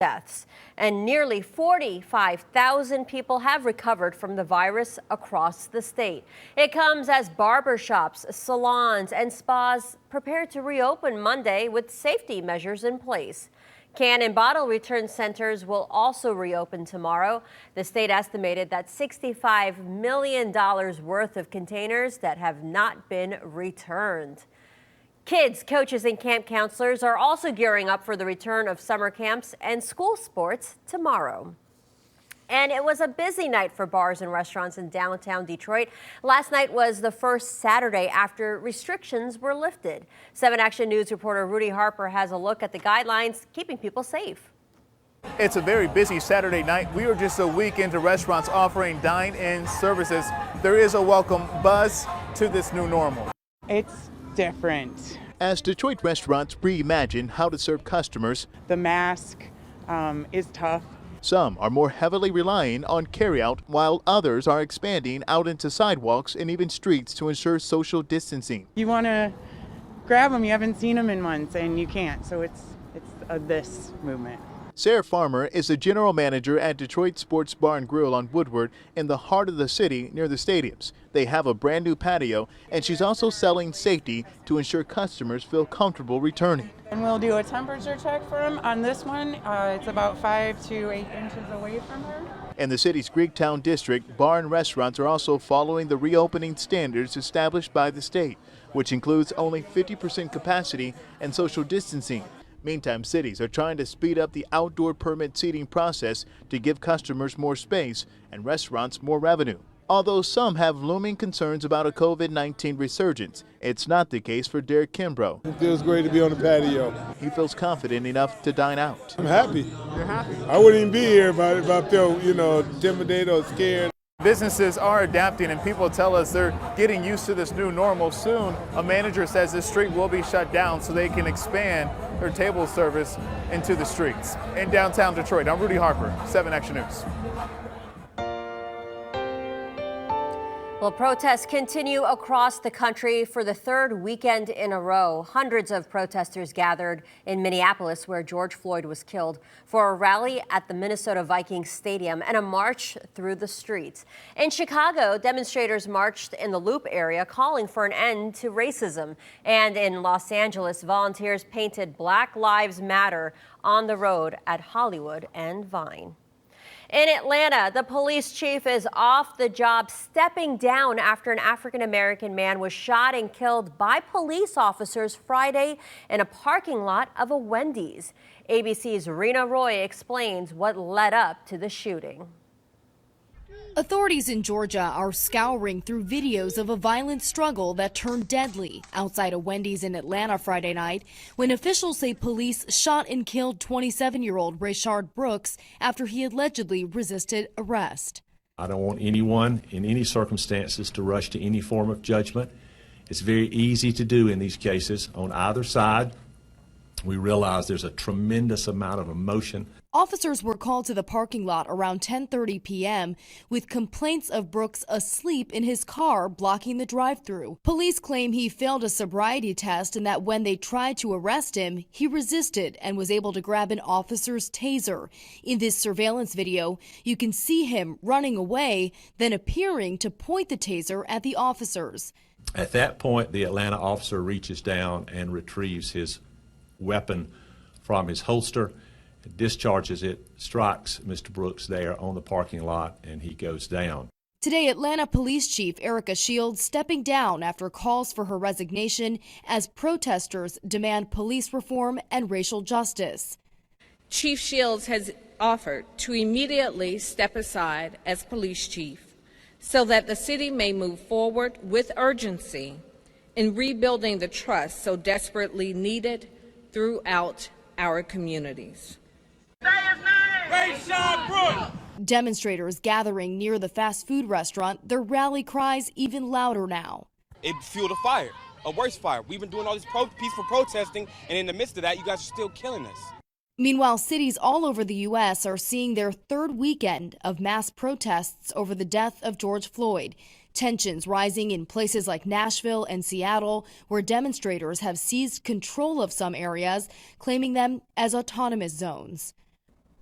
deaths, and nearly 45,000 people have recovered from the virus across the state. It comes as barbershops, salons, and spas prepare to reopen Monday with safety measures in place. Can and bottle return centers will also reopen tomorrow. The state estimated that $65 million worth of containers that have not been returned. Kids, coaches, and camp counselors are also gearing up for the return of summer camps and school sports tomorrow. And it was a busy night for bars and restaurants in downtown Detroit. Last night was the first Saturday after restrictions were lifted. 7 Action News reporter Rudy Harper has a look at the guidelines keeping people safe. It's a very busy Saturday night. We are just a week into restaurants offering dine-in services. There is a welcome buzz to this new normal. It's different. As Detroit restaurants reimagine how to serve customers, The mask is tough. some are more heavily relying on carryout, while others are expanding out into sidewalks and even streets to ensure social distancing. You want to grab them, you haven't seen them in months, and you can't. So it's this movement. Sarah Farmer is the general manager at Detroit Sports Bar and Grill on Woodward in the heart of the city near the stadiums. They have a brand new patio, and she's also selling safety to ensure customers feel comfortable returning. And we'll do a temperature check for them on this one. It's about 5 to 8 inches away from her. In the city's Greektown district, bar and restaurants are also following the reopening standards established by the state, which includes only 50% capacity and social distancing. Meantime, cities are trying to speed up the outdoor permit seating process to give customers more space and restaurants more revenue. Although some have looming concerns about a COVID-19 resurgence, it's not the case for Derek Kimbrough. It feels great to be on the patio. He feels confident enough to dine out. I'm happy. You're happy? I wouldn't even be here if I felt, intimidated or scared. Businesses are adapting, and people tell us they're getting used to this new normal. Soon, a manager says this street will be shut down so they can expand their table service into the streets. In downtown Detroit, I'm Rudy Harper, 7 Action News. Well, protests continue across the country for the third weekend in a row. Hundreds of protesters gathered in Minneapolis, where George Floyd was killed, for a rally at the Minnesota Vikings Stadium and a march through the streets. In Chicago, demonstrators marched in the Loop area calling for an end to racism. And in Los Angeles, volunteers painted Black Lives Matter on the road at Hollywood and Vine. In Atlanta, the police chief is off the job, stepping down after an African-American man was shot and killed by police officers Friday in a parking lot of a Wendy's. ABC's Rena Roy explains what led up to the shooting. Authorities in Georgia are scouring through videos of a violent struggle that turned deadly outside a Wendy's in Atlanta Friday night, when officials say police shot and killed 27-year-old Rayshard Brooks after he allegedly resisted arrest. I don't want anyone in any circumstances to rush to any form of judgment. It's very easy to do in these cases on either side. We realize there's a tremendous amount of emotion. Officers were called to the parking lot around 10:30 p.m. with complaints of Brooks asleep in his car blocking the drive-thru. Police claim he failed a sobriety test and that when they tried to arrest him, he resisted and was able to grab an officer's taser. In this surveillance video, you can see him running away, then appearing to point the taser at the officers. At that point, the Atlanta officer reaches down and retrieves his weapon from his holster, discharges it, strikes Mr. Brooks there on the parking lot, and he goes down. Today, Atlanta Police Chief Erica Shields stepping down after calls for her resignation as protesters demand police reform and racial justice. Chief Shields has offered to immediately step aside as police chief so that the city may move forward with urgency in rebuilding the trust so desperately needed throughout our communities. Demonstrators gathering near the fast food restaurant, their rally cries even louder now. It fueled a fire, a worse fire. We've been doing all this peaceful protesting, and in the midst of that, you guys are still killing us. Meanwhile, cities all over the U.S. are seeing their third weekend of mass protests over the death of George Floyd. Tensions rising in places like Nashville and Seattle, where demonstrators have seized control of some areas, claiming them as autonomous zones.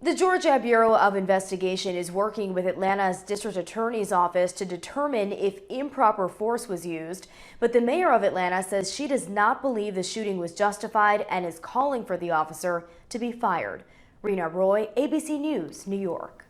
The Georgia Bureau of Investigation is working with Atlanta's District Attorney's Office to determine if improper force was used, but the mayor of Atlanta says she does not believe the shooting was justified and is calling for the officer to be fired. Rena Roy, ABC News, New York.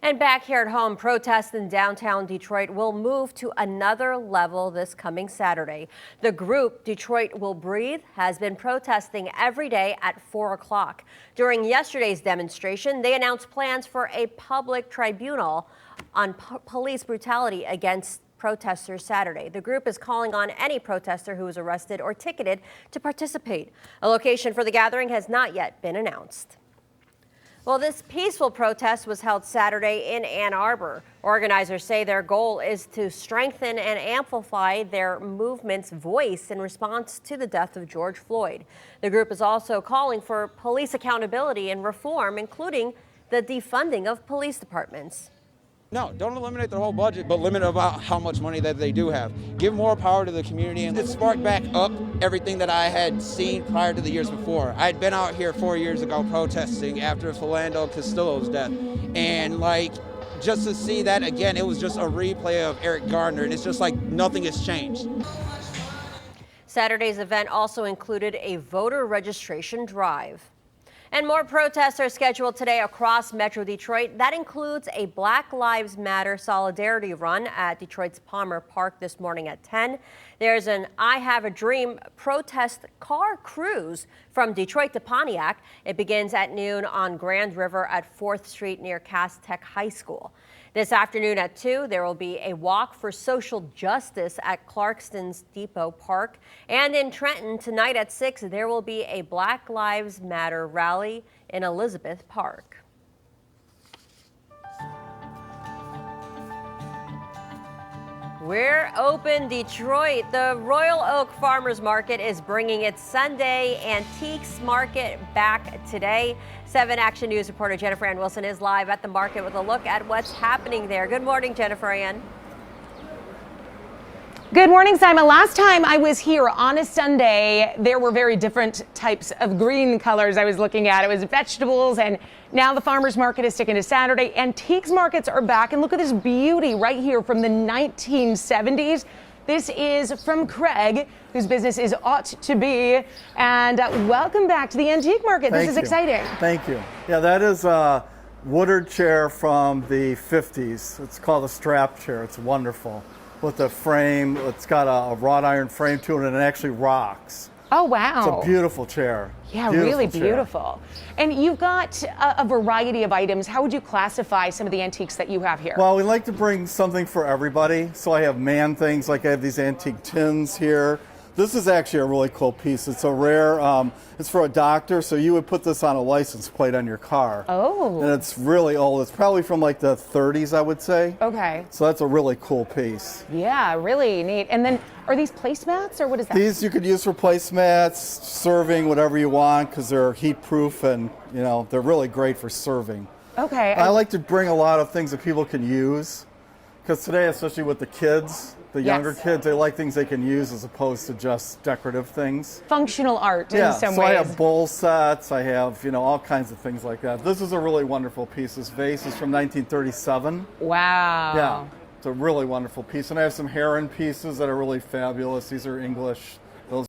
And back here at home, protests in downtown Detroit will move to another level this coming Saturday. The group, Detroit Will Breathe, has been protesting every day at 4 o'clock. During yesterday's demonstration, they announced plans for a public tribunal on police brutality against protesters Saturday. The group is calling on any protester who is arrested or ticketed to participate. A location for the gathering has not yet been announced. Well, this peaceful protest was held Saturday in Ann Arbor. Organizers say their goal is to strengthen and amplify their movement's voice in response to the death of George Floyd. The group is also calling for police accountability and reform, including the defunding of police departments. No, don't eliminate the whole budget, but limit about how much money that they do have. Give more power to the community, and it sparked back up everything that I had seen prior to the years before. I had been out here 4 years ago protesting after Philando Castillo's death, and just to see that again, it was just a replay of Eric Garner, and it's just like nothing has changed. Saturday's event also included a voter registration drive. And more protests are scheduled today across Metro Detroit. That includes a Black Lives Matter solidarity run at Detroit's Palmer Park this morning at 10. There's an I Have a Dream protest car cruise from Detroit to Pontiac. It begins at noon on Grand River at 4th Street near Cass Tech High School. This afternoon at 2, there will be a walk for social justice at Clarkston's Depot Park. And in Trenton tonight at 6, there will be a Black Lives Matter rally in Elizabeth Park. We're open, Detroit. The Royal Oak Farmers Market is bringing its Sunday Antiques Market back today. 7 Action News reporter Jennifer Ann Wilson is live at the market with a look at what's happening there. Good morning, Jennifer Ann. Good morning, Simon. Last time I was here on a Sunday, there were very different types of green colors I was looking at. It was vegetables, and now the farmers market is sticking to Saturday. Antiques markets are back, and look at this beauty right here from the 1970s. This is from Craig, whose business is Ought to Be. And welcome back to the antique market. This is exciting. Thank you. Yeah, that is a Woodard chair from the 50s. It's called a strap chair. It's wonderful. With a frame, it's got a wrought iron frame to it, and it actually rocks. Oh, wow. It's a beautiful chair. Yeah, really beautiful. And you've got a variety of items. How would you classify some of the antiques that you have here? Well, we like to bring something for everybody. So I have man things, like I have these antique tins here. This is actually a really cool piece. It's a rare, it's for a doctor, so you would put this on a license plate on your car. Oh. And it's really old. It's probably from like the 30s, I would say. Okay. So that's a really cool piece. Yeah, really neat. And then, are these placemats, or what is that? These you could use for placemats, serving, whatever you want, because they're heat proof and, you know, they're really great for serving. Okay. I like to bring a lot of things that people can use, because today, especially with the kids, the younger kids, they like things they can use as opposed to just decorative things. Functional art in some ways. So I have bowl sets, I have, you know, all kinds of things like that. This is a really wonderful piece. This vase is from 1937. Wow. Yeah, it's a really wonderful piece. And I have some heron pieces that are really fabulous. These are English